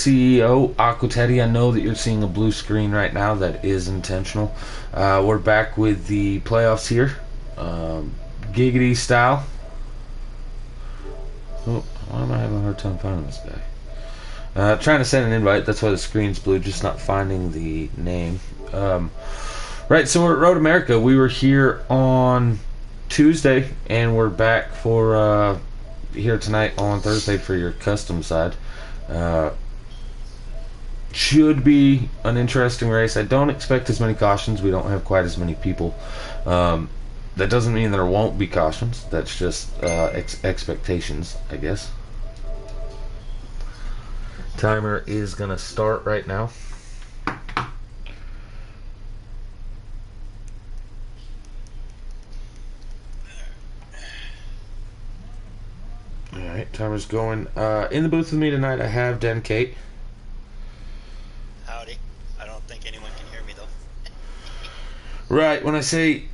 CEO, Aquateddy. I know that you're seeing a blue screen right now. That is intentional. We're back with the playoffs here. Giggity style. Oh, why am I having a hard time finding this guy? Trying to send an invite. That's why the screen's blue. Just not finding the name. Right, so we're at Road America. We were here on Tuesday, and we're back for here tonight on Thursday for your custom side. Should be an interesting race. I don't expect as many cautions. We don't have quite as many people. That doesn't mean there won't be cautions. That's just expectations, I guess. Timer is going to start right now. Alright, timer's going. In the booth with me tonight, I have Den Kate. Howdy. I don't think anyone can hear me, though. Right, when I say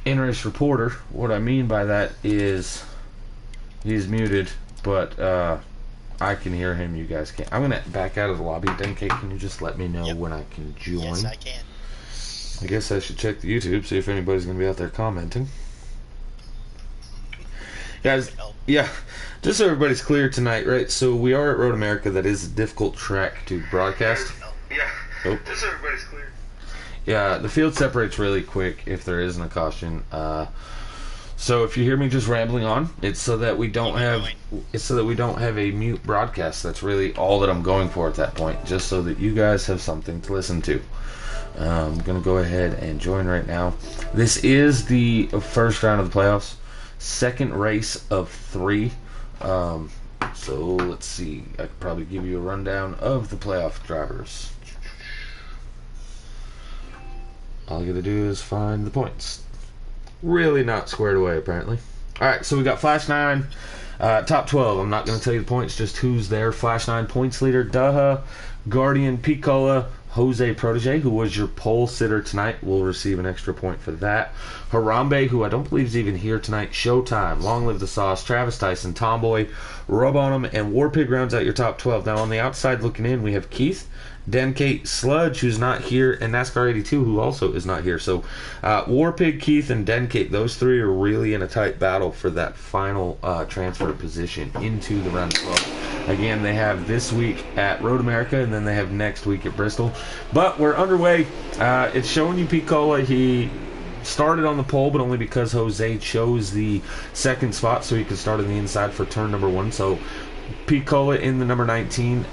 in-race reporter, what I mean by that is he's muted, but I can hear him, you guys can't. I'm going to back out of the lobby. Den Kate, can you just let me know when I can join? Yes, I can. I guess I should check the YouTube, see if anybody's going to be out there commenting. Guys, yeah, just so everybody's clear tonight, right? So we are at Road America. That is a difficult track to broadcast. Yeah, just so everybody's clear. Yeah, the field separates really quick if there isn't a caution. So if you hear me just rambling on, it's so that we don't have a mute broadcast. That's really all that I'm going for at that point, just so that you guys have something to listen to. I'm gonna go ahead and join right now. This is the first round of the playoffs. Second race of 3. So let's see. I could probably give you a rundown of the playoff drivers. All I gotta do is find the points. Really not squared away, apparently. Alright, so we got Flash 9, top 12. I'm not gonna tell you the points, just who's there. Flash 9 points leader, Daha, Guardian, Piccola, Jose Protege, who was your pole sitter tonight, will receive an extra point for that. Harambe, who I don't believe is even here tonight. Showtime, Long Live the Sauce, Travis Tyson, Tomboy, Rub On 'em, and Warpig rounds out your top 12. Now on the outside looking in, we have Keith, Den Kate, Sludge, who's not here, and Nascar 82, who also is not here. So Warpig, Keith, and Den Kate, those three are really in a tight battle for that final transfer position into the round of 12. Again, they have this week at Road America, and then they have next week at Bristol. But we're underway. It's showing you Piccola. He started on the pole, but only because Jose chose the second spot, so he could start on the inside for turn number 1. So Piccola in the number 19,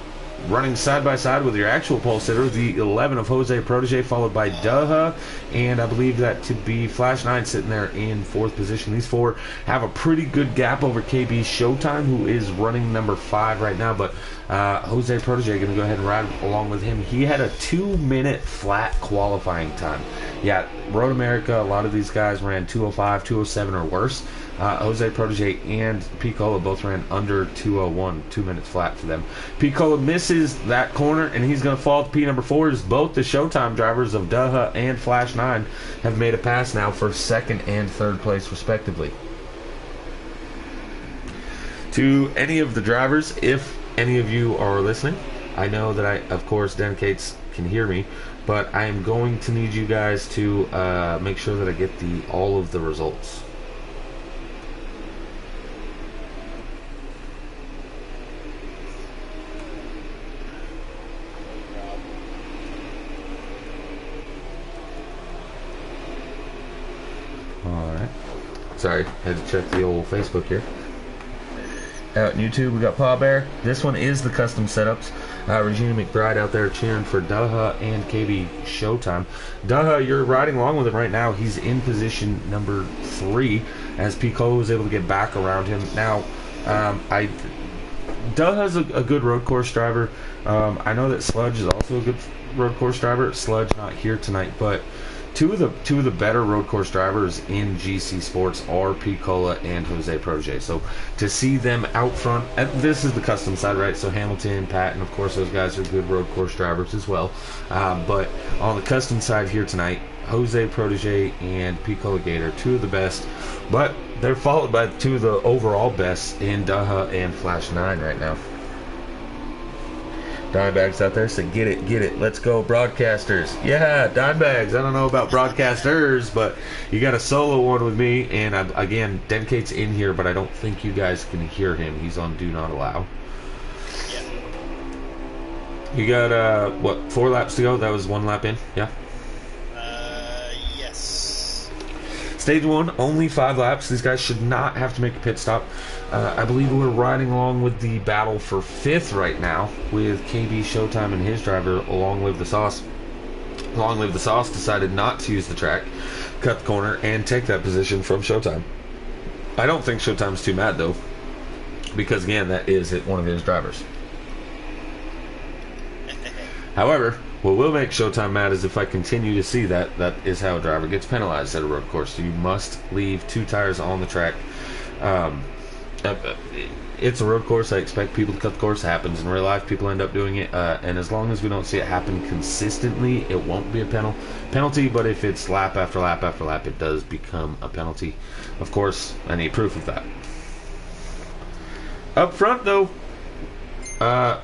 running side by side with your actual pole sitter, the 11 of Jose Protege, followed by Daha, and I believe that to be Flash 9 sitting there in 4th position. These 4 have a pretty good gap over KB Showtime, who is running number 5 right now, but Jose Protege going to go ahead and ride along with him. He had a 2-minute flat qualifying time. Yeah, Road America, a lot of these guys ran 2:05, 2:07 or worse. Jose Protege and Piccola both ran under 2:01, 2 minutes flat for them. Piccola misses that corner, and he's going to fall to P number 4, as both the Showtime drivers of Daha and Flash 9 have made a pass now for 2nd and 3rd place, respectively. To any of the drivers, if any of you are listening, I know that of course, Den Kates can hear me, but I am going to need you guys to make sure that I get all of the results. Alright. Sorry, had to check the old Facebook here. Out in YouTube, we got Paw Bear. This one is the custom setups. Regina McBride out there cheering for Daha and KB Showtime. Daha, you're riding along with him right now. He's in position number 3, as Piccola was able to get back around him. Now, Daha's a good road course driver. I know that Sludge is also a good road course driver. Sludge not here tonight, but two of the better road course drivers in GC Sports are Piccola and Jose Protege. So to see them out front, and this is the custom side, right? So Hamilton, Patton, of course, those guys are good road course drivers as well. But on the custom side here tonight, Jose Protege and Piccola Gator, 2 of the best. But they're followed by 2 of the overall best in Daha and Flash 9 right now. Dimebags out there, so get it. Let's go, broadcasters. Yeah, Dimebags. I don't know about broadcasters, but you got a solo one with me. And again, Denkate's in here, but I don't think you guys can hear him. He's on Do Not Allow. Yeah. You got, what, 4 laps to go? That was 1 lap in? Yeah? Yes. Stage 1, only 5 laps. These guys should not have to make a pit stop. I believe we're riding along with the battle for 5th right now with KB Showtime and his driver, Long Live the Sauce. Long Live the Sauce decided not to use the track, cut the corner, and take that position from Showtime. I don't think Showtime's too mad, though, because, again, that is one of his drivers. However, what will make Showtime mad is if I continue to see that is how a driver gets penalized at a road course. So you must leave 2 tires on the track. It's a road course. I expect people to cut the course. It happens in real life. People end up doing it. And as long as we don't see it happen consistently, it won't be a penalty. But if it's lap after lap after lap, it does become a penalty. Of course, I need proof of that. Up front, though, I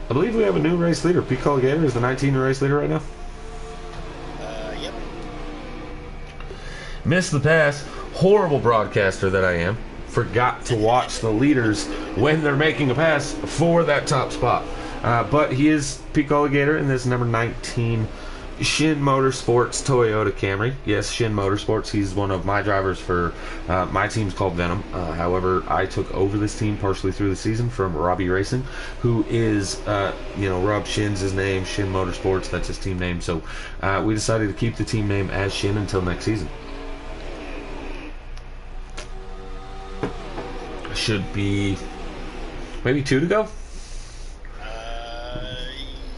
believe we have a new race leader. Pete Colligator is the 19 race leader right now. Yep. Missed the pass. Horrible broadcaster that I am. Forgot to watch the leaders when they're making a pass for that top spot. But he is Pete Colligator in this number 19 Shin Motorsports Toyota Camry. Yes, Shin Motorsports. He's one of my drivers for my team's called Venom. However, I took over this team partially through the season from Robbie Racing, who is, Rob Shin's his name. Shin Motorsports, that's his team name. So we decided to keep the team name as Shin until next season. Should be maybe 2 to go.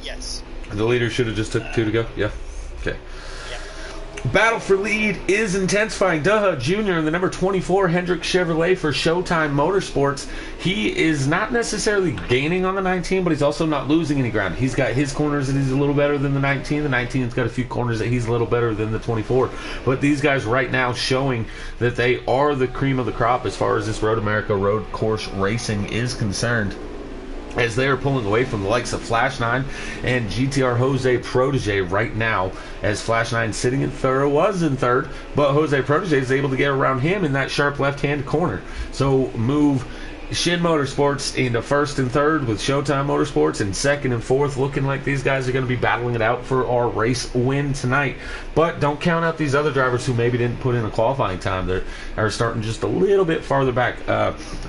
Yes. The leader should have just took 2 to go. Yeah. Okay. Yeah. Battle for lead is intensifying. Duha Jr. in the number 24 Hendrick Chevrolet for Showtime Motorsports. He is not necessarily gaining on the 19, but he's also not losing any ground. He's got his corners that he's a little better than the 19. The 19's got a few corners that he's a little better than the 24. But these guys right now showing that they are the cream of the crop as far as this Road America road course racing is concerned, as they are pulling away from the likes of Flash 9 and GTR Jose Protege right now, as Flash 9 sitting in third, was in third, but Jose Protege is able to get around him in that sharp left-hand corner. So move Shin Motorsports into first and third with Showtime Motorsports, and second and fourth looking like these guys are going to be battling it out for our race win tonight. But don't count out these other drivers who maybe didn't put in a qualifying time. They are starting just a little bit farther back.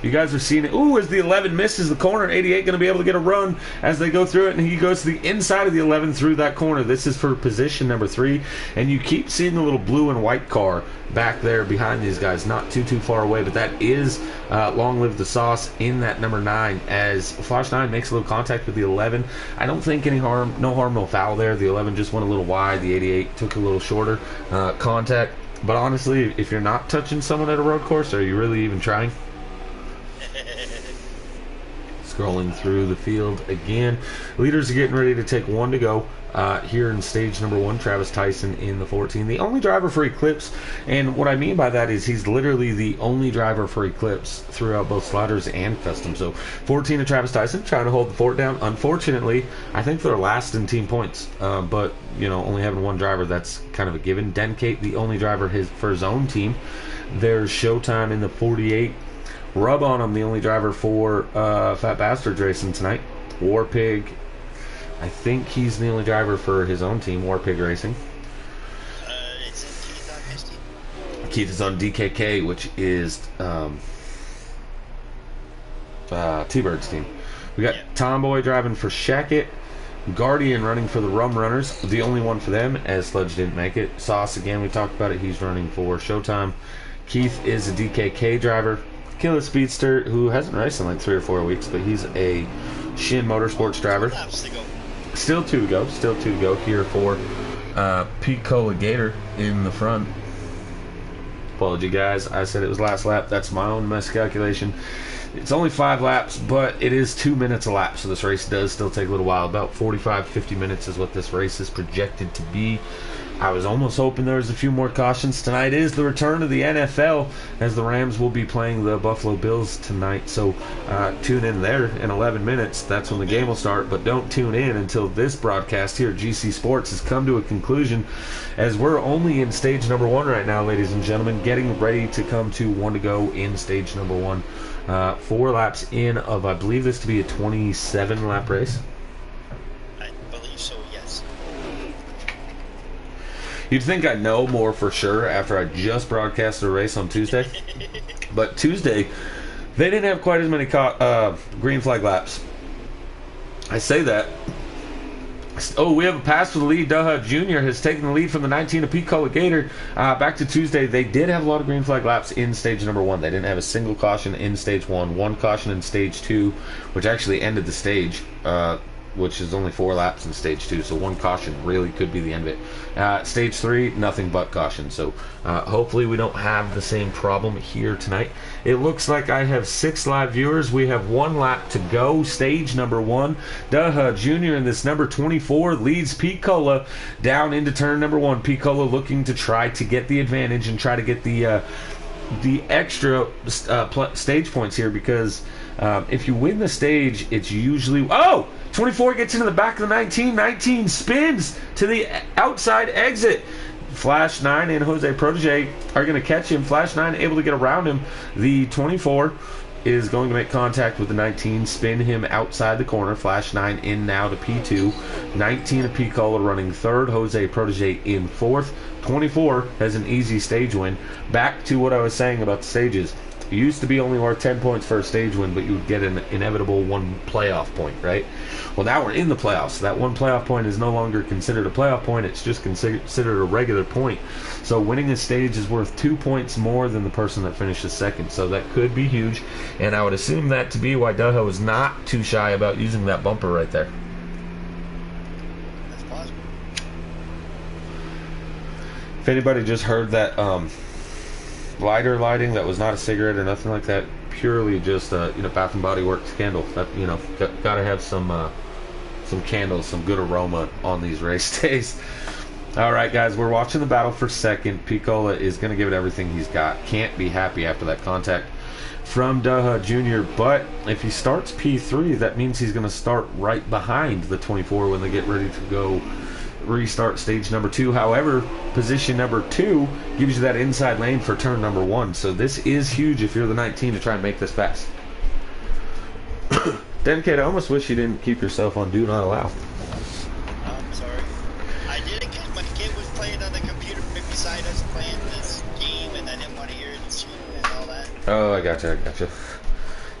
You guys are seeing it. Ooh, as the 11 misses the corner, 88 going to be able to get a run as they go through it, and he goes to the inside of the 11 through that corner. This is for position number 3, and you keep seeing the little blue and white car back there behind these guys, not too far away, but that is Long Live the Sauce in that number 9, as Flash 9 makes a little contact with the 11. I don't think any harm, no foul there. The 11 just went a little wide. The 88 took a little shorter contact. But honestly, if you're not touching someone at a road course, are you really even trying? Scrolling through the field again. Leaders are getting ready to take 1 to go. Here in stage number 1, Travis Tyson in the 14, the only driver for Eclipse. And what I mean by that is he's literally the only driver for Eclipse throughout both sliders and custom. So 14 of Travis Tyson trying to hold the fort down. Unfortunately, I think they're last in team points, but only having 1 driver, that's kind of a given. Denkate, the only driver for his own team. There's Showtime in the 48. Rub on him, the only driver for Fat Bastards Racing tonight. Warpig, I think he's the only driver for his own team, Warpig Racing. It's Keith on his team. Keith is on DKK, which is T-Bird's team. We got Tomboy driving for Shackett. Guardian running for the Rum Runners, the only one for them, as Sludge didn't make it. Sauce, again, we talked about it. He's running for Showtime. Keith is a DKK driver. Killer Speedster, who hasn't raced in like 3 or 4 weeks, but he's a Shin Motorsports driver. Still 2 to go. Still 2 to go here for Pete Colligator in the front. Apology, guys. I said it was last lap. That's my own miscalculation. It's only 5 laps, but it is 2 minutes a lap, so this race does still take a little while. About 45-50 minutes is what this race is projected to be. I was almost hoping there was a few more cautions. Tonight is the return of the NFL, as the Rams will be playing the Buffalo Bills tonight. So tune in there in 11 minutes. That's when the game will start. But don't tune in until this broadcast here at GC Sports has come to a conclusion, as we're only in stage number 1 right now, ladies and gentlemen, getting ready to come to 1 to go in stage number 1. 4 laps in of, I believe this to be a 27-lap race. I believe so, yes. You'd think I'd know more for sure after I just broadcasted a race on Tuesday. But Tuesday, they didn't have quite as many green flag laps. I say that. Oh, we have a pass for the lead. Daha Jr. has taken the lead from the 19 of Pete Gator. Back to Tuesday, they did have a lot of green flag laps in stage number 1. They didn't have a single caution in stage 1, 1 caution in stage 2, which actually ended the stage, which is only 4 laps in stage 2, so 1 caution really could be the end of it. Stage 3, nothing but caution, so hopefully we don't have the same problem here tonight. It looks like I have 6 live viewers. We have 1 lap to go. Stage number 1. Daha Jr. in this number 24 leads Picola down into turn number 1. Picola looking to try to get the advantage and try to get the extra stage points here, because if you win the stage, it's usually... Oh! 24 gets into the back of the 19. 19 spins to the outside exit. Flash 9 and Jose Protege are going to catch him. Flash 9 able to get around him. The 24 is going to make contact with the 19, spin him outside the corner. Flash 9 in now to P2. 19 of Picola running 3rd. Jose Protege in 4th. 24 has an easy stage win. Back to what I was saying about the stages. It used to be only worth 10 points for a stage win, but you would get an inevitable 1 playoff point, right? Well, now we're in the playoffs. That 1 playoff point is no longer considered a playoff point. It's just considered a regular point. So winning a stage is worth 2 points more than the person that finishes second. So that could be huge. And I would assume that to be why Daha was not too shy about using that bumper right there. That's possible. If anybody just heard that lighter lighting, that was not a cigarette or nothing like that, purely just Bath and Body Works candle. That gotta have some candles, some good aroma on these race days. All right, guys, we're watching the battle for second. Picola is going to give it everything he's got. Can't be happy after that contact from Daha Jr., but if he starts P3, that means he's going to start right behind the 24 when they get ready to go restart stage number 2. However, position number 2 gives you that inside lane for turn number 1. So this is huge if you're the 19 to try and make this fast. Denkate, I almost wish you didn't keep yourself on Do Not Allow. I'm sorry. I did it because my kid was playing on the computer right beside us playing this game, and I didn't want to hear it scream and all that. Oh, I gotcha.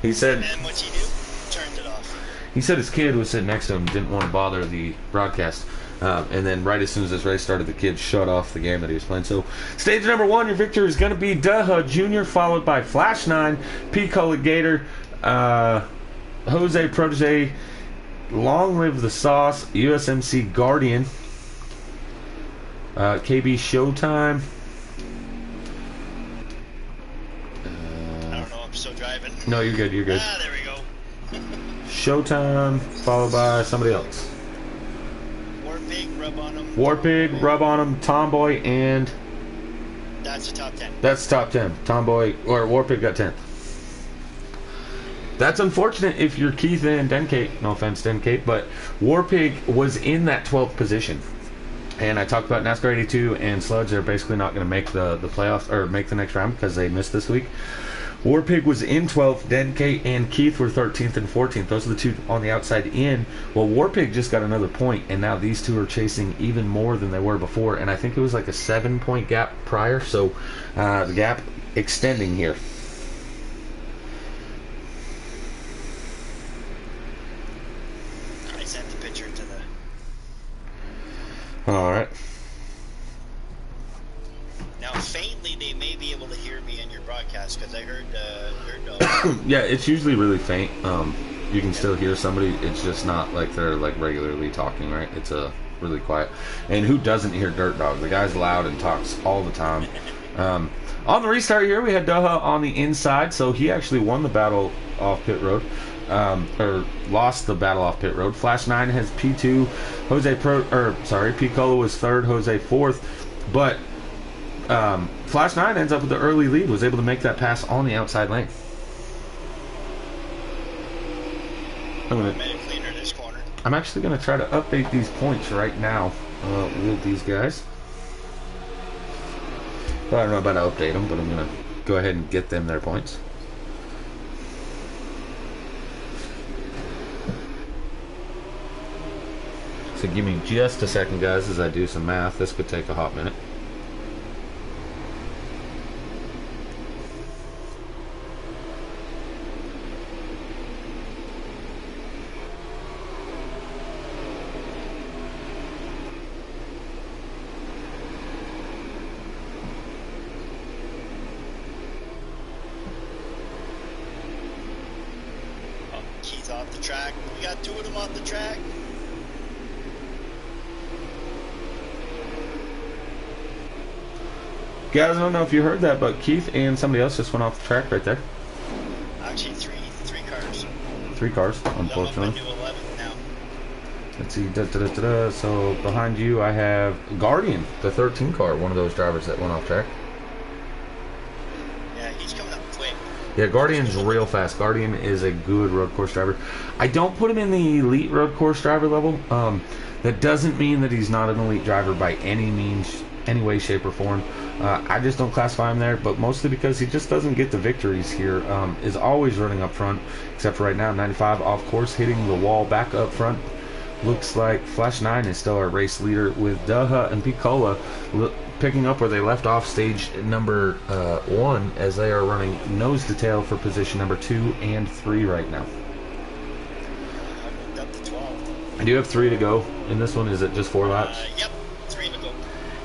He said... And then what'd he do? Turned it off. He said his kid was sitting next to him, didn't want to bother the broadcast. And then right as soon as this race started, the kid shut off the game that he was playing. So stage number 1, your victor is going to be Daha Jr., followed by Flash 9, Picola Gator, Jose Protege, Long Live the Sauce, USMC Guardian, KB Showtime. I don't know, I'm still driving. No, you're good. Ah, there we go. Showtime, followed by somebody else. Warpig, Rub on him, Tomboy, and... That's the top 10. That's the top 10. Tomboy, or Warpig got 10. That's unfortunate if you're Keith and Denkate. No offense, Denkate, but Warpig was in that 12th position. And I talked about NASCAR 82 and Sludge. They're basically not going to make the playoffs, or make the next round, because they missed this week. Warpig was in 12th. Denkate and Keith were 13th and 14th. Those are the two on the outside in. Well, Warpig just got another point, and now these two are chasing even more than they were before. And I think it was like a 7-point gap prior, so the gap extending here. I sent the picture to the... All right. Now, faintly, they may be able to hear me in your broadcast, because I heard Yeah, it's usually really faint. You can still hear somebody. It's just not like they're like regularly talking, right? It's really quiet. And who doesn't hear Dirt Dog? The guy's loud and talks all the time. On the restart here, we had Daha on the inside, so he actually won the battle off pit road. or lost the battle off pit road. Flash 9 has P2. Piccolo was third, Jose fourth. But Flash 9 ends up with the early lead, was able to make that pass on the outside lane. I'm actually going to try to update these points right now with these guys. Well, I don't know about to update them, but I'm going to go ahead and get them their points. So give me just a second, guys, as I do some math. This could take a hot minute. Keith off the track. We got two of them off the track. Guys, I don't know if you heard that, but Keith and somebody else just went off the track right there. Actually, three cars. 3 cars, unfortunately. I'm up into 11 now. Let's see. So behind you, I have Guardian, the 13 car, one of those drivers that went off track. Yeah, he's coming up quick. Yeah, Guardian's real fast. Guardian is a good road course driver. I don't put him in the elite road course driver level. That doesn't mean that he's not an elite driver by any means, any way, shape, or form. I just don't classify him there, but mostly because he just doesn't get the victories here. Is always running up front, except for right now, 95 off course, hitting the wall back up front. Looks like Flash 9 is still our race leader, with Daha and Piccola picking up where they left off stage number 1, as they are running nose to tail for position number 2 and 3 right now. I moved up to 12. I do have 3 to go in this one. Is it just 4 laps? Yep, 3 to go.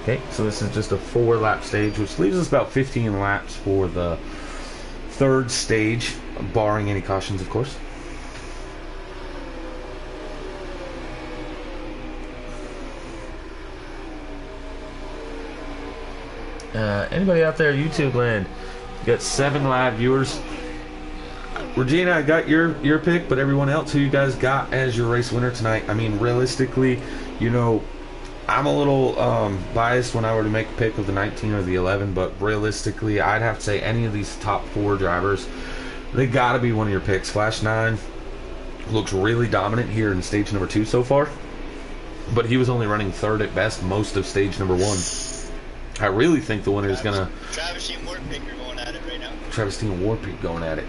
Okay, so this is just a 4-lap stage, which leaves us about 15 laps for the 3rd stage, barring any cautions, of course. Anybody out there, YouTube land? You got 7 live viewers. Regina, I got your pick, but everyone else, who you guys got as your race winner tonight? I mean, realistically, you know, I'm a little biased when I were to make a pick of the 19 or the 11, but realistically, I'd have to say any of these top 4 drivers, they got to be one of your picks. Flash 9 looks really dominant here in stage number 2 so far, but he was only running 3rd at best most of stage number 1. I really think the winner is going to... Travis and Warpig are going at it right now. Travis and Warpig going at it.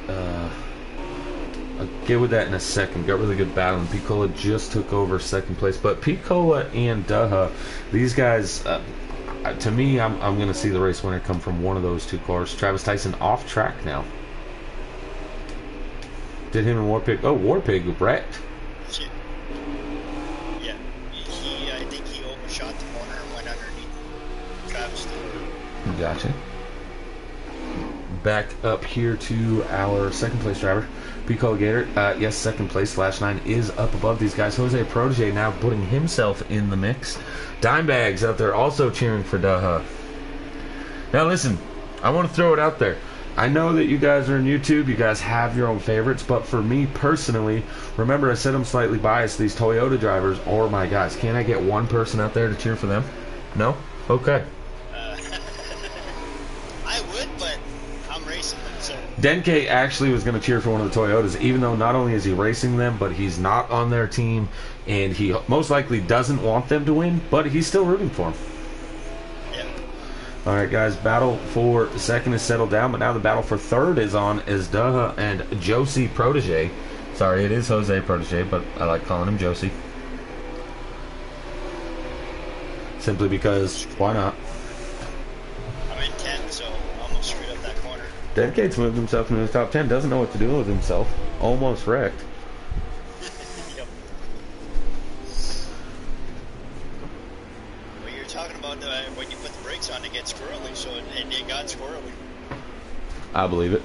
I'll get with that in a second. Got really good battle, and Piccola just took over 2nd place. But Piccola and Daha, these guys, to me, I'm going to see the race winner come from one of those 2 cars. Travis Tyson off track now. Did him and Warpig... Oh, Warpig wrecked. Shit. Yeah. I think he overshot the corner and went underneath Travis. Gotcha. Back up here to our 2nd place driver, Pico Gator. Yes, 2nd place. Flash 9 is up above these guys. Jose Protege now putting himself in the mix. Dimebags out there also cheering for Daha. Now listen, I want to throw it out there. I know that you guys are on YouTube, you guys have your own favorites, but for me personally, remember I said I'm slightly biased. These Toyota drivers are my guys. Can I get one person out there to cheer for them? No? Okay. I would, but I'm racing them, so... Denke actually was going to cheer for one of the Toyotas, even though not only is he racing them, but he's not on their team, and he most likely doesn't want them to win, but he's still rooting for them. Yeah. All right, guys, battle for 2nd is settled down, but now the battle for 3rd is on, as Daha and Josie Protege. Sorry, it is Jose Protege, but I like calling him Josie. Simply because, why not? I'm in 10th, so I almost screwed up that corner. Dedicate's moved himself into the top 10, doesn't know what to do with himself. Almost wrecked. Yep. Well, you're talking about when you put the brakes on, it gets squirrely, so it got squirrely. I believe it.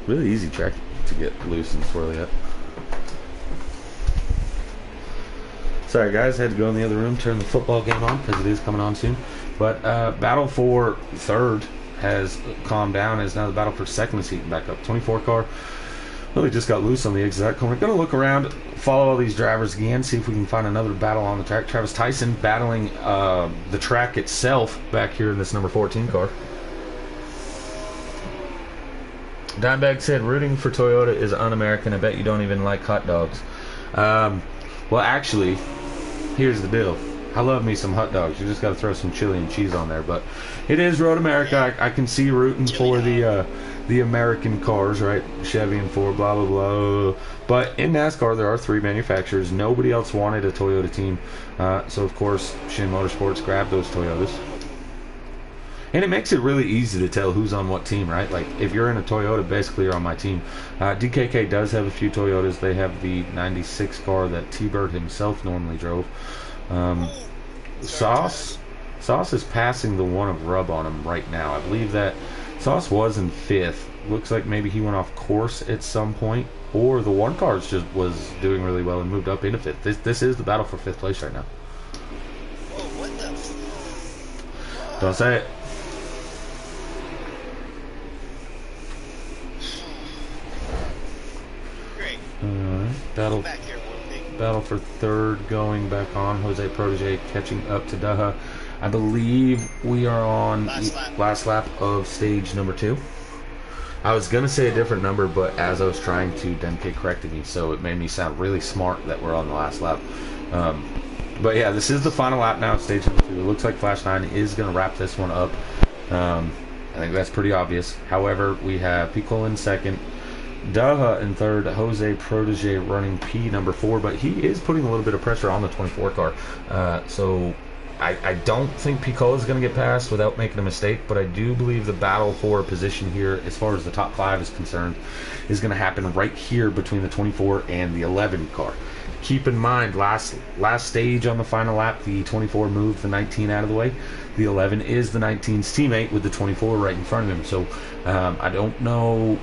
Really easy track to get loose and swirly up. Sorry guys, had to go in the other room, turn the football game on because it is coming on soon. But battle for 3rd has calmed down, as now the battle for 2nd is heating back up. 24 car Really just got loose on the exact corner. Going to look around, follow all these drivers again, see if we can find another battle on the track. Travis Tyson battling the track itself back here in this number 14 car. Dimebag said, rooting for Toyota is un-American. I bet you don't even like hot dogs. Well, actually, here's the deal. I love me some hot dogs. You just got to throw some chili and cheese on there. But it is Road America. I can see rooting for the American cars, right? Chevy and Ford, blah, blah, blah. But in NASCAR, there are 3 manufacturers. Nobody else wanted a Toyota team. So, of course, Shin Motorsports grabbed those Toyotas. And it makes it really easy to tell who's on what team, right? Like, if you're in a Toyota, basically you're on my team. DKK does have a few Toyotas. They have the 96 car that T-Bird himself normally drove. Sauce is passing the one of Rub on him right now. I believe that Sauce was in 5th. Looks like maybe he went off course at some point, or the one car just was doing really well and moved up into 5th. This is the battle for 5th place right now. Whoa, what the? Don't say it. Great. Battle. Back here, Wolfie. Battle for 3rd going back on. Jose Protege catching up to Daha. I believe we are on last lap of stage number 2. I was going to say a different number, but as I was trying to, Denke corrected me, so it made me sound really smart that we're on the last lap. But yeah, this is the final lap now at stage number 2. It looks like Flash 9 is going to wrap this one up. I think that's pretty obvious. However, we have Pico in 2nd. Daha in 3rd, Jose Protege running P number 4, but he is putting a little bit of pressure on the 24 car. So I don't think Pico is going to get past without making a mistake, but I do believe the battle for position here, as far as the top 5 is concerned, is going to happen right here between the 24 and the 11 car. Keep in mind, last stage on the final lap, the 24 moved the 19 out of the way. The 11 is the 19's teammate with the 24 right in front of him. So I don't know.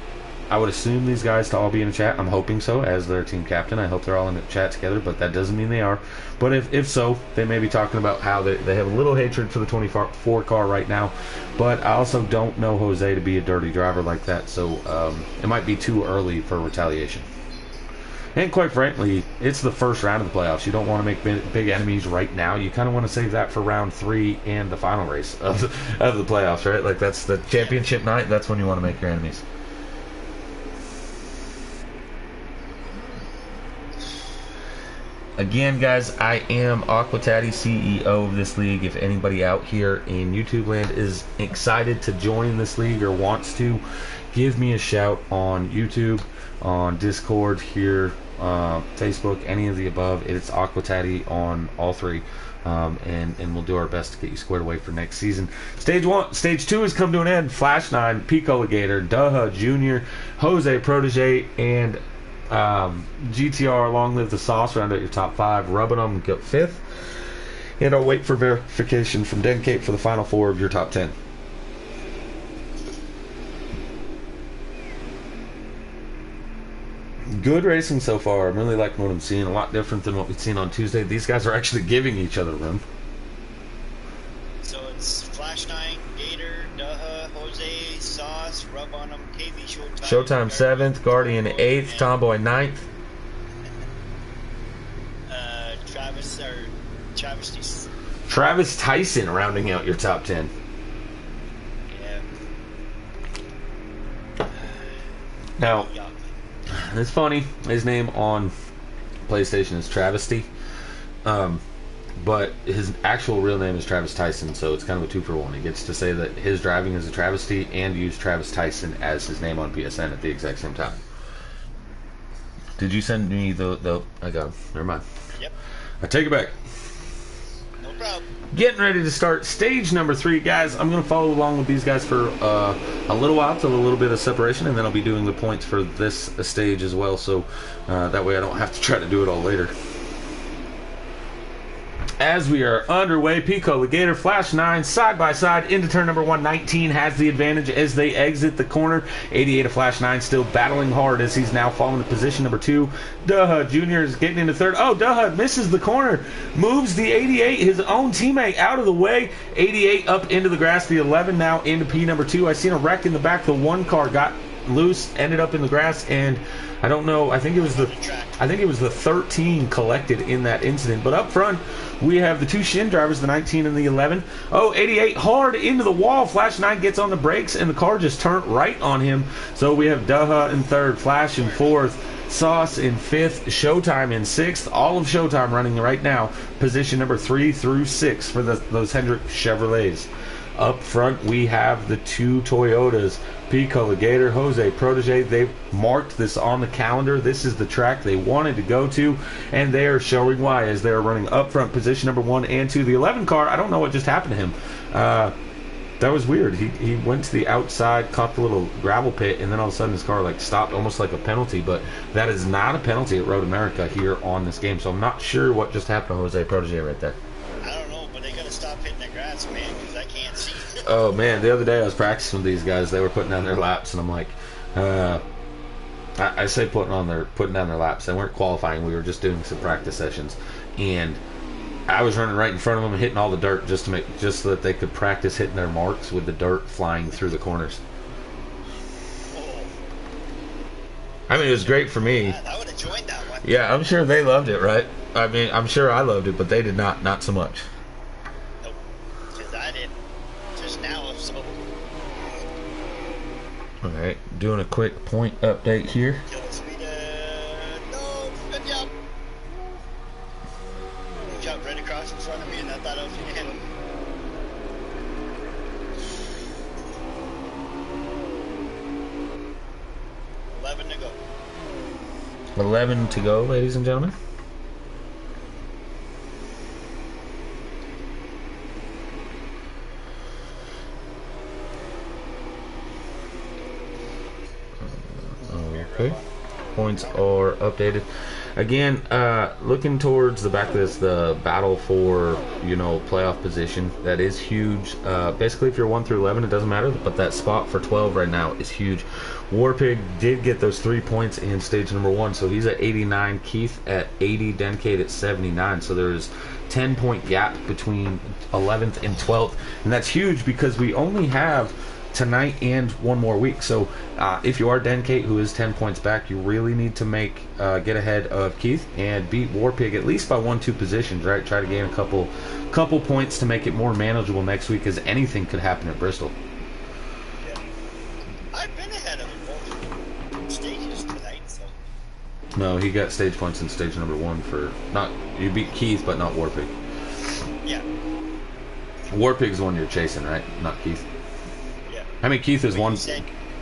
I would assume these guys to all be in a chat. I'm hoping so, as their team captain. I hope they're all in a chat together, but that doesn't mean they are. But if so, they may be talking about how they have a little hatred for the 24 car right now. But I also don't know Jose to be a dirty driver like that, so it might be too early for retaliation. And quite frankly, it's the first round of the playoffs. You don't want to make big enemies right now. You kind of want to save that for round 3 and the final race of the playoffs, right? Like, that's the championship night. That's when you want to make your enemies. Again, guys, I am Aquataddy, CEO of this league. If anybody out here in YouTube land is excited to join this league or wants to, give me a shout on YouTube, on Discord here, Facebook, any of the above. It's Aquataddy on all 3. And we'll do our best to get you squared away for next season. Stage 2 has come to an end. Flash 9, Pico Legator, Daha Jr., Jose Protege, and GTR, long live the sauce, round out your top 5. Rubbing them, get 5th. And I'll wait for verification from Dencape for the final 4 of your top 10. Good racing so far. I'm really liking what I'm seeing. A lot different than what we've seen on Tuesday. These guys are actually giving each other room. So it's Flash 9, Gator, Daha, Jose, Sauce, Rub on them, KB, Showtime 7th, Guardian 8th, Tomboy 9th. Travis Tyson rounding out your top 10. Yeah. Now, it's funny. His name on PlayStation is Travesty. But his actual real name is Travis Tyson, so it's kind of a 2-for-1. He gets to say that his driving is a travesty and use Travis Tyson as his name on PSN at the exact same time. Did you send me the I got him. Never mind. Yep. I take it back. No problem. Getting ready to start stage number 3, guys. I'm going to follow along with these guys for a little while till a little bit of separation, and then I'll be doing the points for this stage as well, so that way I don't have to try to do it all later. As we are underway, Pico Legator, Flash 9, side by side into turn number 1. 19 has the advantage as they exit the corner. 88 of Flash 9 still battling hard as he's now falling to position number 2. Daha Jr. is getting into 3rd. Oh, Daha misses the corner. Moves the 88, his own teammate, out of the way. 88 up into the grass. The 11 now into P number 2. I seen a wreck in the back. The 1 car got loose, ended up in the grass, and I don't know. I think it was the 13 collected in that incident. But up front, we have the two Shin drivers, the 19 and the 11. Oh, 88 hard into the wall. Flash 9 gets on the brakes, and the car just turned right on him. So we have Daha in third, Flash in fourth, Sauce in fifth, Showtime in sixth. All of Showtime running right now, position number 3 through 6 for those Hendrick Chevrolets. Up front, we have the two Toyotas, Pico Legator, Jose Protege. They've marked this on the calendar. This is the track they wanted to go to, and they are showing why as they're running up front, position number 1 and 2. The 11 car, I don't know what just happened to him. That was weird. He went to the outside, caught the little gravel pit, and then all of a sudden his car like stopped, almost like a penalty. But that is not a penalty at Road America here on this game. So I'm not sure what just happened to Jose Protege right there. I don't know, but they gotta stop hitting the grass, man, because I can't see. Oh man, the other day I was practicing with these guys. They were putting down their laps, and I'm like, I say putting down their laps. They weren't qualifying. We were just doing some practice sessions, and I was running right in front of them, hitting all the dirt just so that they could practice hitting their marks with the dirt flying through the corners. I mean, it was great for me. Yeah, I would have joined that one. Yeah, I'm sure they loved it, right? I mean, I'm sure I loved it, but they did not so much. Nope, because I did just now. So. All right, doing a quick point update here. No, good job. Jumped right across in front of me, and I thought I was going to hit him. 11 to go. 11 to go, ladies and gentlemen. Okay. Points are updated. Again, looking towards the back of this, the battle for, playoff position, that is huge. Basically, if you're 1 through 11, it doesn't matter, but that spot for 12 right now is huge. Warpig did get those 3 points in stage number 1, so he's at 89, Keith at 80, Denkate at 79, so there's 10-point gap between 11th and 12th, and that's huge because we only have tonight and one more week. So if you are Denkate, who is 10 points back, you really need to get ahead of Keith and beat Warpig at least by 1-2 positions, right? Try to gain a couple points to make it more manageable next week, as anything could happen at Bristol. Yeah. I've been ahead of him both stages tonight, so. No, he got stage points in stage number 1 for you beat Keith, but not Warpig. Yeah. Warpig's the one you're chasing, right? Not Keith. I mean, Keith is one.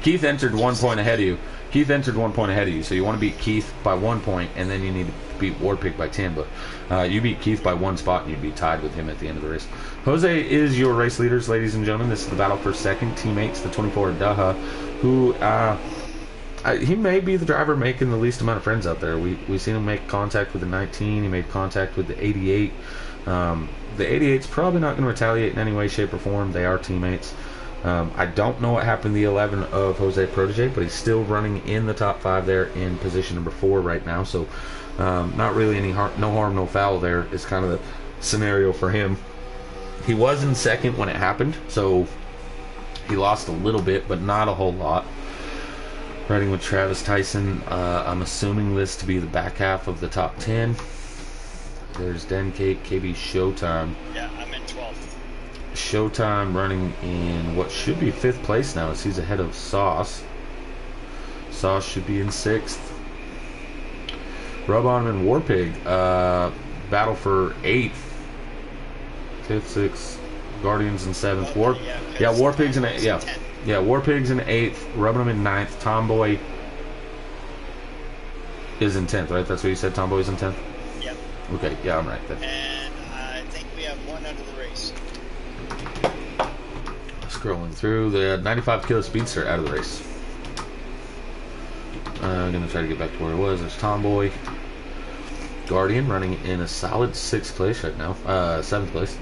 Keith entered 1 point ahead of you. Keith entered 1 point ahead of you, so you want to beat Keith by 1 point, and then you need to beat Warpig by 10. But you beat Keith by 1 spot, and you'd be tied with him at the end of the race. Jose is your race leaders, ladies and gentlemen. This is the battle for second. Teammates, the 24 Daha, who he may be the driver making the least amount of friends out there. We've seen him make contact with the 19. He made contact with the 88. The 88's probably not going to retaliate in any way, shape, or form. They are teammates. I don't know what happened to the 11 of Jose Protege, but he's still running in the top 5 there in position number 4 right now. So not really any no harm, no foul there is kind of the scenario for him. He was in second when it happened, so he lost a little bit, but not a whole lot. Riding with Travis Tyson. I'm assuming this to be the back half of the top 10. There's Denkate, KB Showtime. Yeah, I'm in 12th. Showtime running in what should be 5th place now, as he's ahead of Sauce. Sauce should be in 6th. Rub-On and Warpig battle for 8th. 5th, 6th. Guardians in 7th. Warpig's in 8th. Yeah, Warpig's in 8th. Rubbing him in 9th. Tomboy is in 10th, right? That's what you said, Tomboy's in 10th? Yep. Okay, yeah, I'm right then. And I think we have one out of the race. Scrolling through, the 95 kilo speedster out of the race. I'm going to try to get back to where it was. There's Tomboy. Guardian running in a solid 6th place right now. 7th place.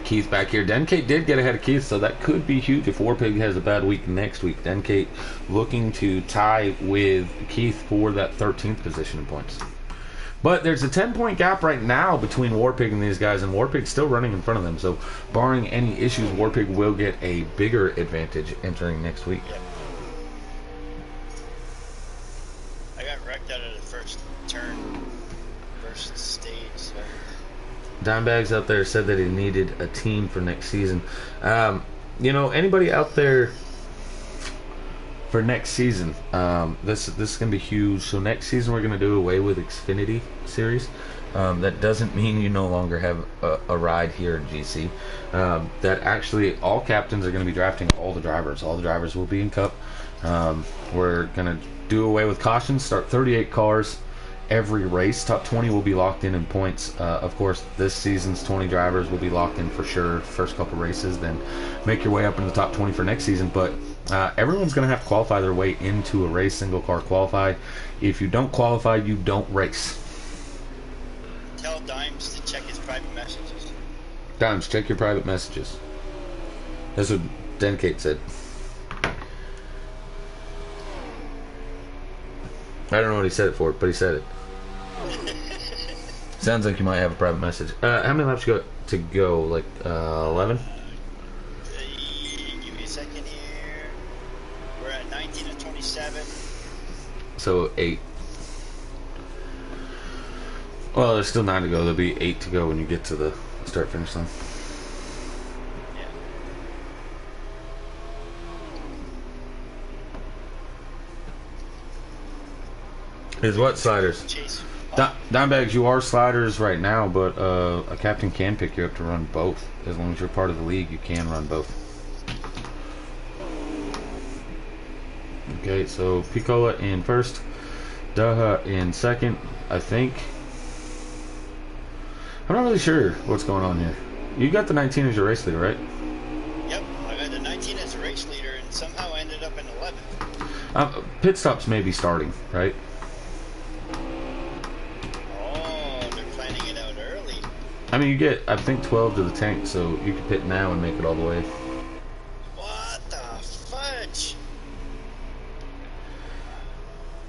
Keith back here. Denkate did get ahead of Keith, so that could be huge if Warpig has a bad week next week. Denkate looking to tie with Keith for that 13th position in points. But there's a 10-point gap right now between Warpig and these guys, and Warpig's still running in front of them. So, barring any issues, Warpig will get a bigger advantage entering next week. Yep. I got wrecked out of the first turn, first stage. So. Dimebags out there said that he needed a team for next season. Anybody out there for next season, this is going to be huge. So next season we're going to do away with Xfinity Series. That doesn't mean you no longer have a ride here in GC. That actually all captains are going to be drafting all the drivers. All the drivers will be in Cup. We're going to do away with cautions, start 38 cars every race. Top 20 will be locked in points. Of course, this season's 20 drivers will be locked in for sure first couple races, then make your way up in the top 20 for next season. But everyone's going to have to qualify their way into a race, single car qualify. If you don't qualify, you don't race. Tell Dimes to check his private messages. Dimes, check your private messages. That's what Denkate said. I don't know what he said it for, but he said it. Sounds like you might have a private message. How many laps you got to go? Like 11? Give me a second here. We're at 19 and 27. So 8. Well, there's still 9 to go. There'll be 8 to go when you get to the start-finish line. Is what sliders? Chase. Dimebags, you are sliders right now, but a captain can pick you up to run both. As long as you're part of the league, you can run both. Okay, so Piccola in first, Daha in second, I think. I'm not really sure what's going on here. You got the 19 as your race leader, right? Yep, I got the 19 as a race leader and somehow ended up in 11th. Pit stops may be starting, right? I mean, you get, I think, 12 to the tank, so you can pit now and make it all the way. What the fudge?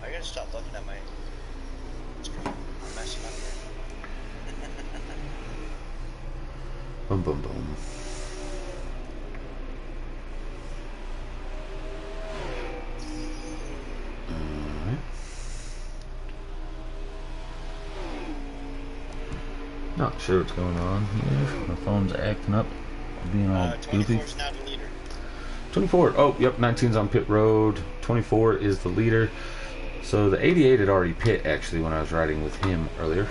I gotta stop looking at my screen. I'm messing up here. Boom, boom, boom. Not sure what's going on here. My phone's acting up, being all goofy. 24's now the leader. 24. Oh, yep. 19's on pit road. 24 is the leader. So the 88 had already pit actually when I was riding with him earlier.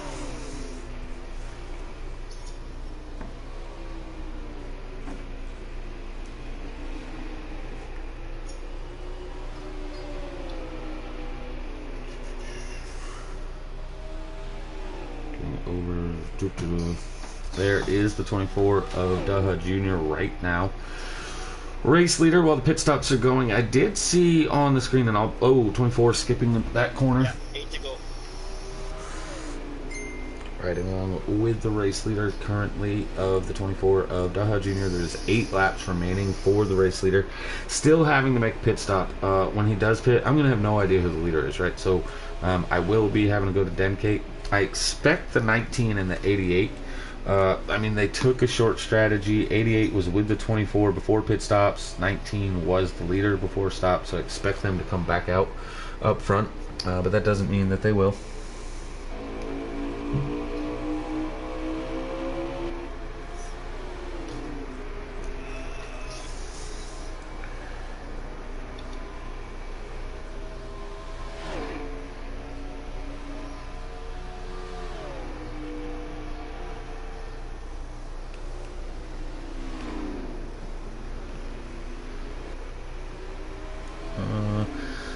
There is the 24 of Daha Jr. right now. Race leader while the pit stops are going. I did see on the screen that 24 skipping that corner. Yeah, 8 to go. Right along with the race leader currently of the 24 of Daha Jr. There's 8 laps remaining for the race leader. Still having to make a pit stop. When he does pit, I'm going to have no idea who the leader is, right? So I will be having to go to Denkate. I expect the 19 and the 88. I mean, they took a short strategy. 88 was with the 24 before pit stops. 19 was the leader before stop, so I expect them to come back out up front. But that doesn't mean that they will.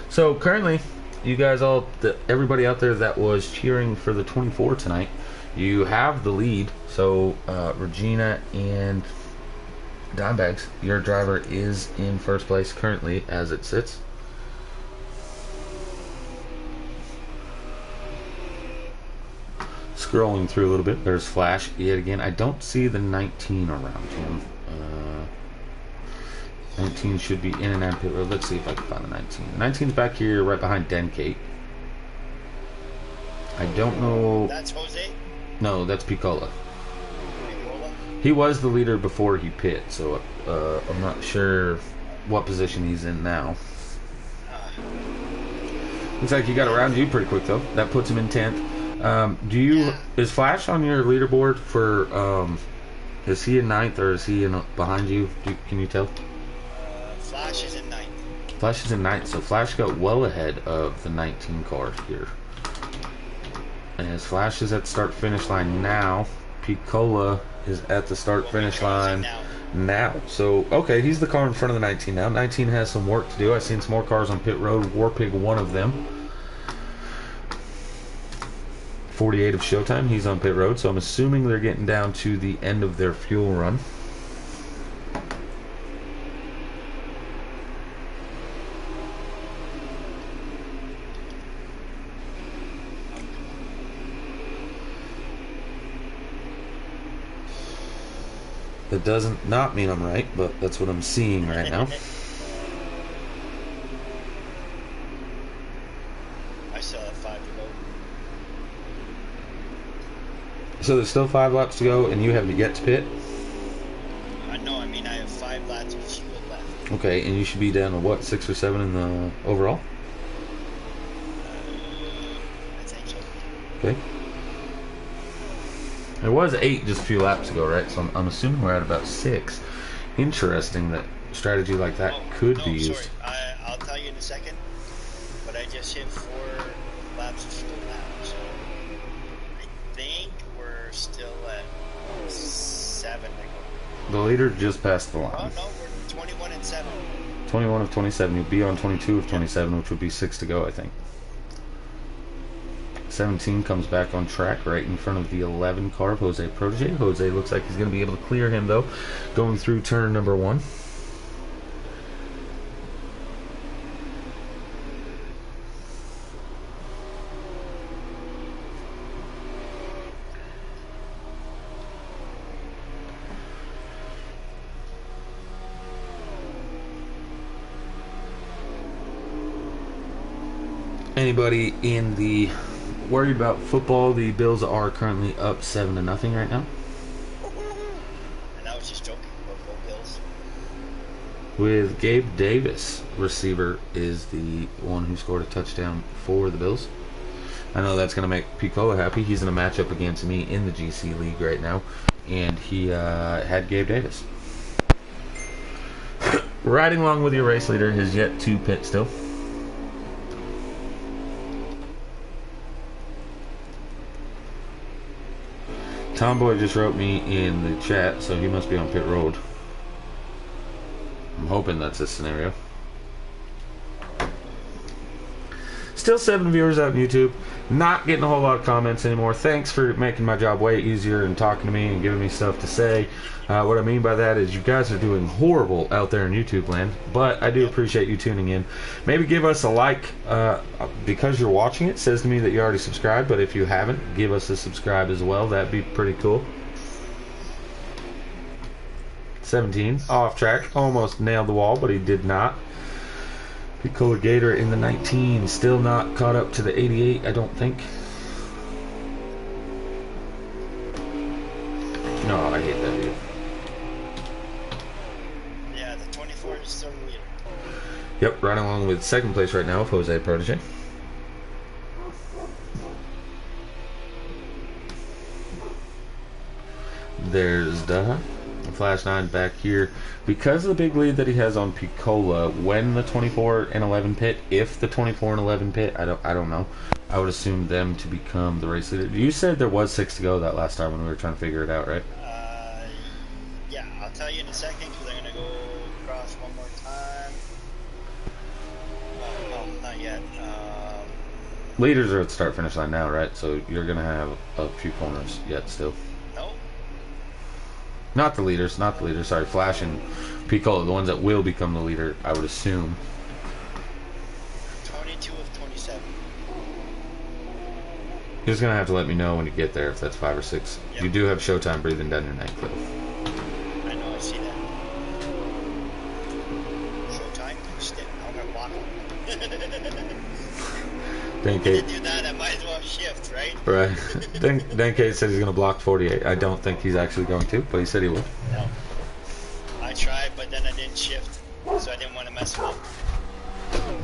So currently, you guys everybody out there that was cheering for the 24 tonight, you have the lead. So Regina and Dimebags, your driver is in first place currently as it sits. Scrolling through a little bit, there's Flash yet again. I don't see the 19 around him. 19 should be in and out pit road. Let's see if I can find the 19. The 19's back here right behind Denkate. I don't know. That's Jose? No, that's Piccola. Nicola? He was the leader before he pit, so I'm not sure what position he's in now. Looks like he got around you pretty quick though. That puts him in 10th. Is Flash on your leaderboard for? Is he in 9th or is he in behind you? Can you tell? Flash is in 9th. Flash is in 9th, so Flash got well ahead of the 19 car here. And as Flash is at the start-finish line now, Piccola is at the start-finish line now. So, okay, he's the car in front of the 19 now. 19 has some work to do. I've seen some more cars on pit road. Warpig, one of them. 48 of Showtime, he's on pit road, so I'm assuming they're getting down to the end of their fuel run. That doesn't not mean I'm right, but that's what I'm seeing right now. I still have 5 to go. So there's still 5 laps to go, and you have yet to pit? No, I mean I have 5 laps of fuel left. Okay, and you should be down to what, 6 or 7 in the overall? I think so. Okay. It was 8 just a few laps ago, right? So I'm assuming we're at about 6. Interesting that strategy like that could be used. Sorry. I'll tell you in a second, but I just hit 4 laps of fuel now, so I think we're still at 7 to go. The leader just passed the line. Oh no, we're 21 and 7. 21 of 27. You'll be on 22 of 27, which would be 6 to go, I think. 17 comes back on track right in front of the 11 car of Jose Protege. Jose looks like he's going to be able to clear him, though, going through turn number 1. Anybody in the worried about football? The Bills are currently up 7-0 right now. And I was just joking about go Bills. With Gabe Davis, receiver, is the one who scored a touchdown for the Bills. I know that's going to make Piccola happy. He's in a matchup against me in the GC League right now, and he had Gabe Davis. Riding along with your race leader is yet to pit still. Tomboy just wrote me in the chat, so he must be on pit road. I'm hoping that's this scenario. Still 7 viewers out on YouTube. Not getting a whole lot of comments anymore. Thanks for making my job way easier and talking to me and giving me stuff to say. What I mean by that is you guys are doing horrible out there in YouTube land, but I do appreciate you tuning in. Maybe give us a like. Because you're watching it says to me that you already subscribed, but if you haven't, give us a subscribe as well. That'd be pretty cool. 17 off track, almost nailed the wall, but he did not. Piccola Gator in the 19, still not caught up to the 88, I don't think. No, I hate that view. Yeah, the 24 is still the leader. Yep, right along with second place right now with Jose Protege. There's the Flash 9 back here. Because of the big lead that he has on Piccola, when the 24 and 11 pit, if the 24 and 11 pit, I don't know. I would assume them to become the race leader. You said there was 6 to go that last time when we were trying to figure it out, right? Yeah, I'll tell you in a second because I'm going to go across one more time. No, not yet. Leaders are at the start-finish line now, right? So you're going to have a few corners yet still. No. Not the leaders, sorry. Flash and Piccola, the ones that will become the leader, I would assume. 22 of 27. You're just going to have to let me know when you get there if that's 5 or 6. Yep. You do have Showtime breathing down your neck, though. I know, I see that. Showtime? Stick. I'm going to walk. Thank If you. I do that, I might as well have shift, right? Right. Then Kate said he's going to block 48. I don't think he's actually going to, but he said he will. No. I tried, but then I didn't shift, so I didn't want to mess him up.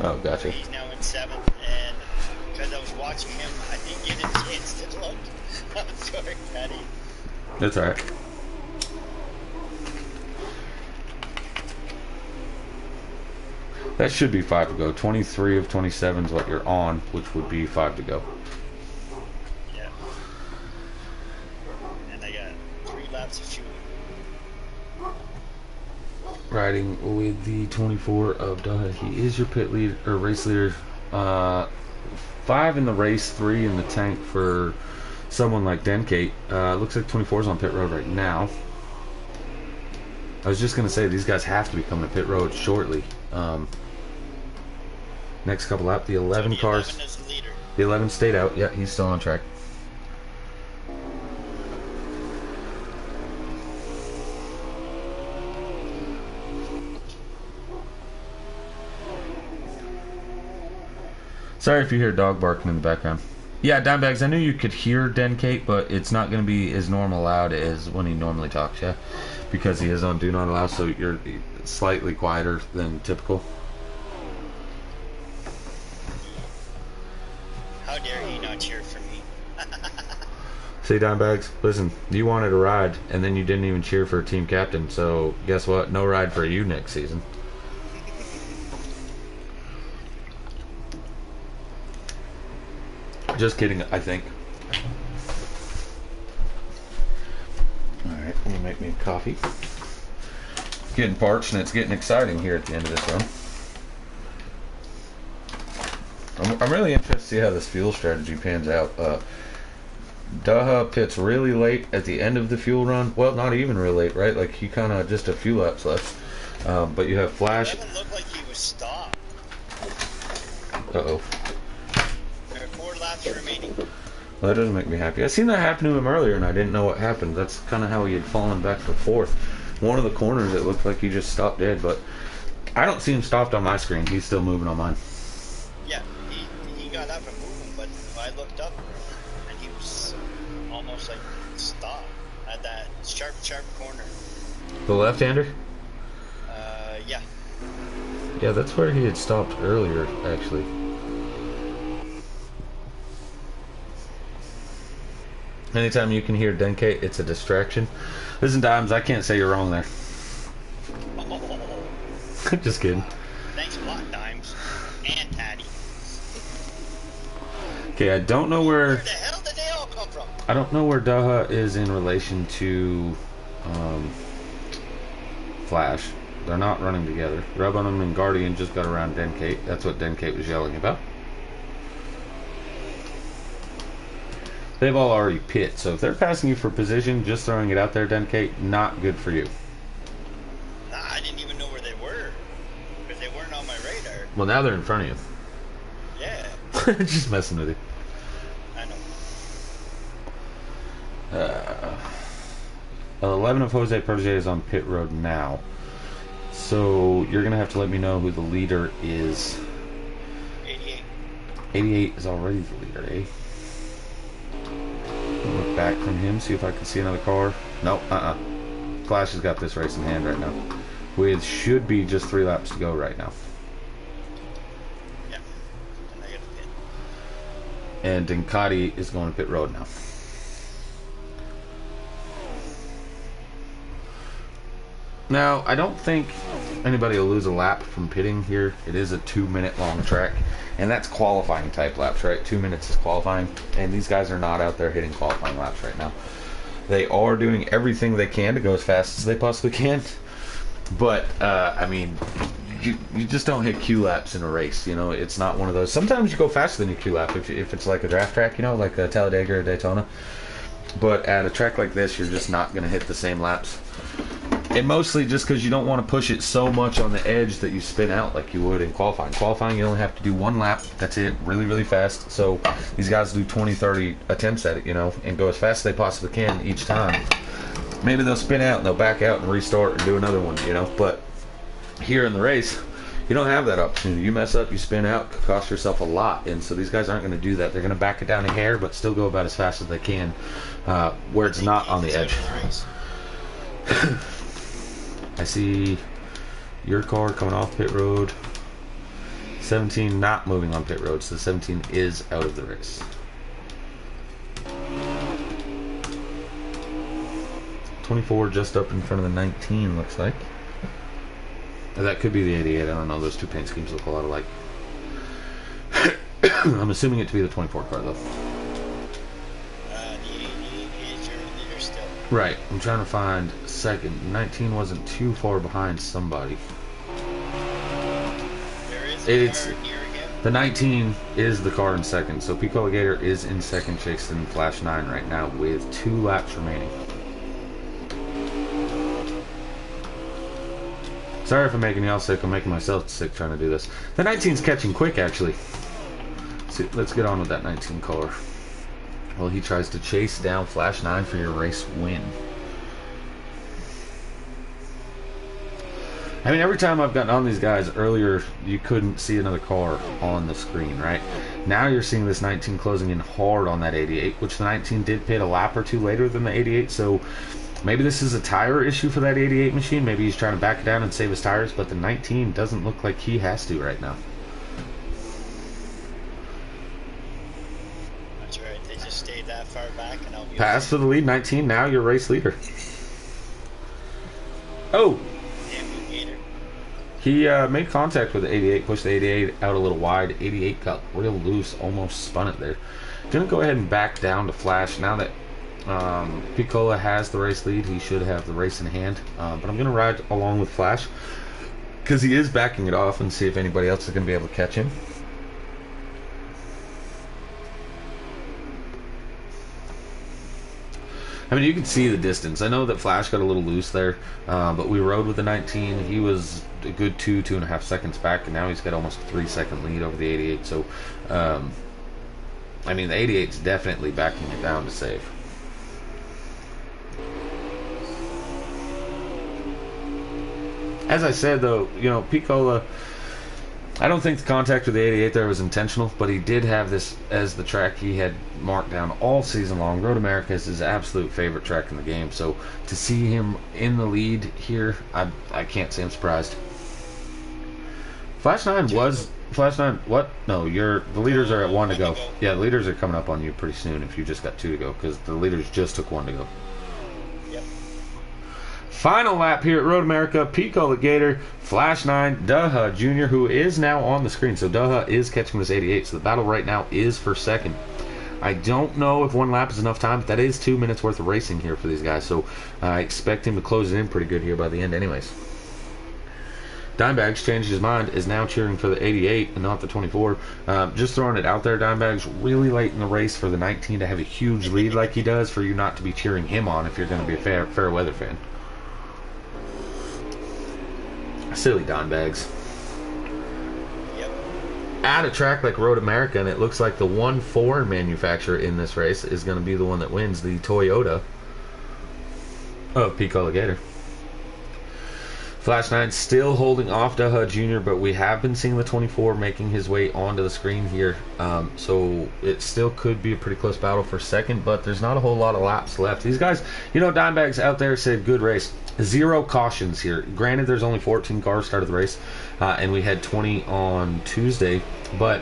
Oh, gotcha. He's now in 7th, and because I was watching him, I didn't get a chance to look. I'm sorry, Patty. That's alright. That should be 5 to go. 23 of 27 is what you're on, which would be 5 to go. Yeah. And I got 3 laps of fuel. Riding with the 24 of Duh. He is your pit lead or race leader. 5 in the race, 3 in the tank for someone like Denkate. Looks like 24 is on pit road right now. I was just gonna say these guys have to be coming to pit road shortly. Next couple laps, the 11 so the cars. 11 is the leader. The 11 stayed out. Yeah, he's still on track. Sorry if you hear a dog barking in the background. Yeah, Dimebags, I knew you could hear Denkate, but it's not going to be as normal loud as when he normally talks, yeah? Because he is on Do Not Allow, so you're slightly quieter than typical. How dare he not cheer for me? See, Dimebags, listen, you wanted a ride, and then you didn't even cheer for a team captain, so guess what? No ride for you next season. Just kidding, I think. Alright, let me make me a coffee. It's getting parched and it's getting exciting here at the end of this run. I'm really interested to see how this fuel strategy pans out. Daha pits really late at the end of the fuel run. Well, not even really late, right? Like he kind of just a few laps left. But you have Flash. It doesn't look like he was stopped. Uh-oh. There are 4 laps remaining. Well, that doesn't make me happy. I seen that happen to him earlier, and I didn't know what happened. That's kind of how he had fallen back to 4th. One of the corners, it looked like he just stopped dead, but I don't see him stopped on my screen. He's still moving on mine. Yeah, he got up and moving, but I looked up, and he was almost like stopped at that sharp corner. The left-hander? Yeah. Yeah, that's where he had stopped earlier, actually. Anytime you can hear Denkate, it's a distraction. Listen, Dimes, I can't say you're wrong there. Oh, Just kidding. thanks a lot, Dimes. And Patty. Okay, I don't know where... Where the hell did they all come from? I don't know where Daha is in relation to Flash. They're not running together. Rubunum and Guardian just got around Denkate. That's what Denkate was yelling about. They've all already pit, so if they're passing you for position, just throwing it out there, Denkate, not good for you. Nah, I didn't even know where they were. Because they weren't on my radar. Well, now they're in front of Yeah, you. Just messing with you. I know. 11 of Jose Protege is on pit road now. So you're going to have to let me know who the leader is. 88. 88 is already the leader, eh? Look back from him, see if I can see another car. Nope, Flash has got this race in hand right now. With should be just 3 laps to go right now. Yeah. And I got a pit. And Ducati is going to pit road now. Now, I don't think anybody will lose a lap from pitting here. It is a 2-minute long track, and that's qualifying type laps, right? 2 minutes is qualifying, and these guys are not out there hitting qualifying laps right now. They are doing everything they can to go as fast as they possibly can, but I mean, you just don't hit Q laps in a race. You know, it's not one of those. Sometimes you go faster than your Q lap if it's like a draft track, you know, like a Talladega or Daytona. But at a track like this, you're just not going to hit the same laps. And mostly just because you don't want to push it so much on the edge that you spin out like you would in qualifying. Qualifying, you only have to do 1 lap. That's it. Really, really fast. So these guys do 20, 30 attempts at it, you know, and go as fast as they possibly can each time. Maybe they'll spin out and they'll back out and restart and do another one, you know. But here in the race, You don't have that opportunity. You mess up, you spin out, cost yourself a lot. And so these guys aren't going to do that. They're going to back it down a hair, but still go about as fast as they can where it's not on the edge. I see your car coming off pit road. 17 not moving on pit road, so 17 is out of the race. '24 just up in front of the 19, looks like. That could be the 88. I don't know. Those two paint schemes look a lot alike. I'm assuming it to be the 24 car, though. The 88 is your leader still. Right. I'm trying to find second. 19 wasn't too far behind somebody. There is a car here again. The 19 is the car in second. So Pico Alligator is in second, chasing Flash 9 right now with 2 laps remaining. Sorry if I'm making y'all sick. I'm making myself sick trying to do this. The 19's catching quick, actually. Let's get on with that 19 car. Well, he tries to chase down Flash 9 for your race win. I mean, every time I've gotten on these guys, earlier you couldn't see another car on the screen, right? Now you're seeing this 19 closing in hard on that 88, which the 19 did pit a lap or two later than the 88, so maybe this is a tire issue for that 88 machine. Maybe he's trying to back it down and save his tires, but the 19 doesn't look like he has to right now. That's right. They just stayed that far back, and I'll be Pass for the lead, 19. Now you're race leader. Oh! He made contact with the 88, pushed the 88 out a little wide. 88 got real loose, almost spun it there. Gonna go ahead and back down to Flash. Now that Piccola has the race lead, he should have the race in hand. But I'm gonna ride along with Flash because he is backing it off and see if anybody else is gonna be able to catch him. I mean, you can see the distance. I know that Flash got a little loose there, but we rode with the 19. He was a good 2.5 seconds back, and now he's got almost a 3-second lead over the 88. So, I mean, the 88's definitely backing it down to save. As I said, though, you know, Piccola, I don't think the contact with the 88 there was intentional, but he did have this as the track he had marked down all season long. Road America is his absolute favorite track in the game, so to see him in the lead here, I can't say I'm surprised. Flash 9 was... Flash 9, what? No, the leaders are at 1 to go. Yeah, the leaders are coming up on you pretty soon if you just got 2 to go, because the leaders just took 1 to go. Final lap here at Road America. Pico Alligator, Flash 9, Daha Jr., who is now on the screen. So Daha is catching this 88. So the battle right now is for second. I don't know if 1 lap is enough time, but that is 2 minutes worth of racing here for these guys. So I expect him to close it in pretty good here by the end anyways. Dimebags changed his mind, is now cheering for the 88 and not the 24. Just throwing it out there, Dimebags, really late in the race for the 19 to have a huge lead like he does, for you not to be cheering him on if you're going to be a fair weather fan. Silly Dimebags. Yep. At a track like Road America, and it looks like the one foreign manufacturer in this race is going to be the one that wins, the Toyota of Pico Alligator. Flash 9 still holding off Daha Jr., but we have been seeing the 24 making his way onto the screen here. So it still could be a pretty close battle for second, but there's not a whole lot of laps left. These guys, you know, Dimebags out there said good race. 0 cautions here. Granted, there's only 14 cars started the race, and we had 20 on Tuesday, but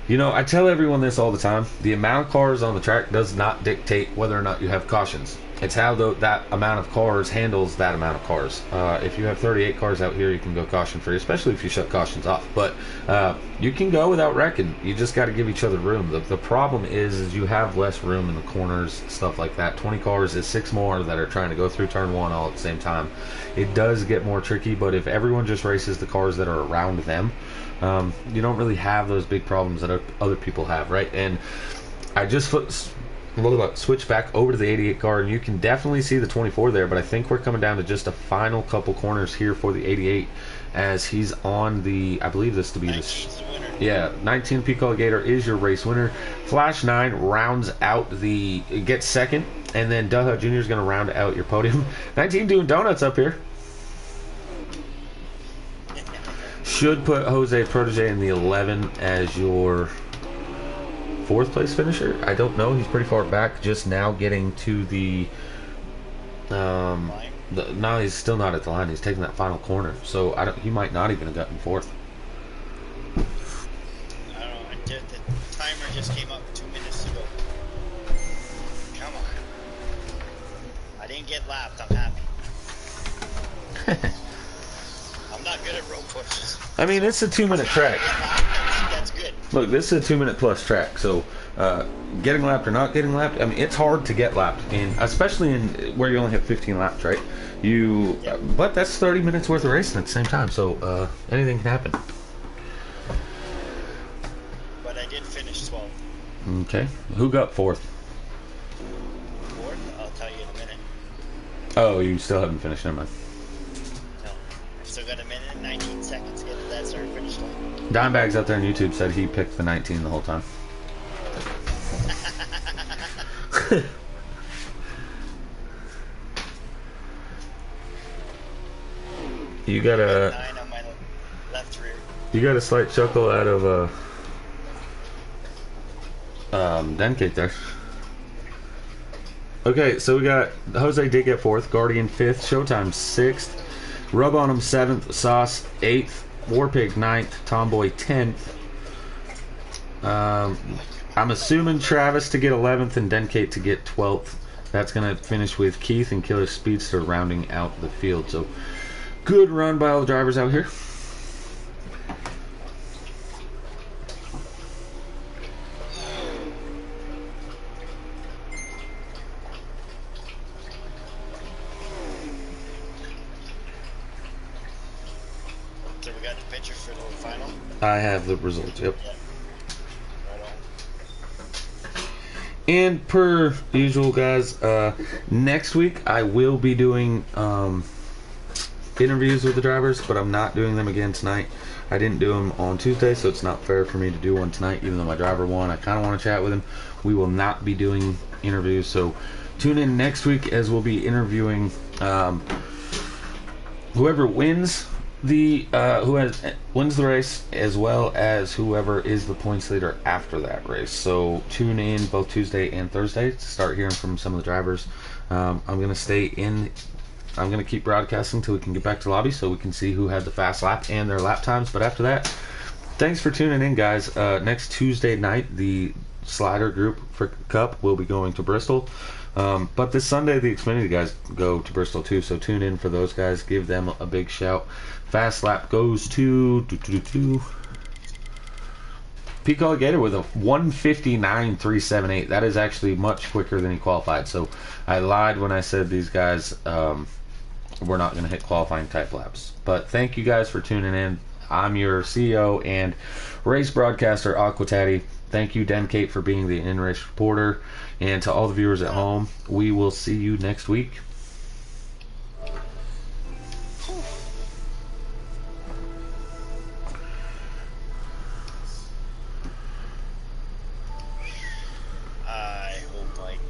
you know, I tell everyone this all the time. The amount of cars on the track does not dictate whether or not you have cautions. It's how that amount of cars handles that amount of cars. If you have 38 cars out here, you can go caution free, especially if you shut cautions off. But you can go without wrecking. You just got to give each other room. The problem is you have less room in the corners, stuff like that. 20 cars is 6 more that are trying to go through turn 1 all at the same time. It does get more tricky, but if everyone just races the cars that are around them, you don't really have those big problems that other people have, right? And I just switch back over to the 88 car, and you can definitely see the 24 there, but I think we're coming down to just a final couple corners here for the 88 as he's on the, I believe this to be the, yeah, 19 Pico Alligator is your race winner. Flash 9 rounds out gets second, and then Daha Jr. is going to round out your podium. 19 doing donuts up here. should put Jose Protege in the 11 as your 4th place finisher. I don't know. He's pretty far back. Just now getting to the. No, he's still not at the line. He's taking that final corner. So he might not even have gotten 4th. I don't know. The timer just came up 2 minutes to go. Come on. I didn't get lapped. I'm happy. I'm not good at road pushes. I mean, it's a 2-minute track. That's good. Look, this is a 2-minute plus track. So getting lapped or not getting lapped, I mean, it's hard to get lapped, especially in where you only have 15 laps, right? But that's 30 minutes worth of racing at the same time. So anything can happen. But I did finish 12th. Okay. Who got 4th? 4th? I'll tell you in a minute. Oh, you still haven't finished. Never mind. No. I've still got a minute and 19 seconds to get to that start finish line. Dimebags out there on YouTube said he picked the 19 the whole time. You got a 9 on my left rear. You got a slight chuckle out of Denkate there. Okay, so we got Jose did get 4th, Guardian 5th, Showtime 6th, Rub on him 7th, Sauce 8th, Warpig 9th, Tomboy 10th. I'm assuming Travis to get 11th and Denkate to get 12th. That's going to finish with Keith and Killer Speedster rounding out the field. So good run by all the drivers out here. So we got the picture for the final? I have the results, yep. Yeah. Right on. And per usual, guys, next week I will be doing interviews with the drivers, but I'm not doing them again tonight. I didn't do them on Tuesday, so it's not fair for me to do one tonight, even though my driver won. I kind of want to chat with him. We will not be doing interviews, so tune in next week as we'll be interviewing whoever wins wins the race, as well as whoever is the points leader after that race. So tune in both Tuesday and Thursday to start hearing from some of the drivers. I'm gonna keep broadcasting until we can get back to the lobby so we can see who had the fast lap and their lap times. But after that, thanks for tuning in, guys. Next Tuesday night, the Slider Group for Cup will be going to Bristol. But this Sunday, the Xfinity guys go to Bristol too, so tune in for those guys. Give them a big shout. Fast lap goes to Peak Alligator with a 1:59.378. That is actually much quicker than he qualified. So I lied when I said these guys were not going to hit qualifying type laps. But thank you guys for tuning in. I'm your CEO and race broadcaster, Aquataddy. Thank you, Denkate, for being the in-race reporter. And to all the viewers at home, we will see you next week.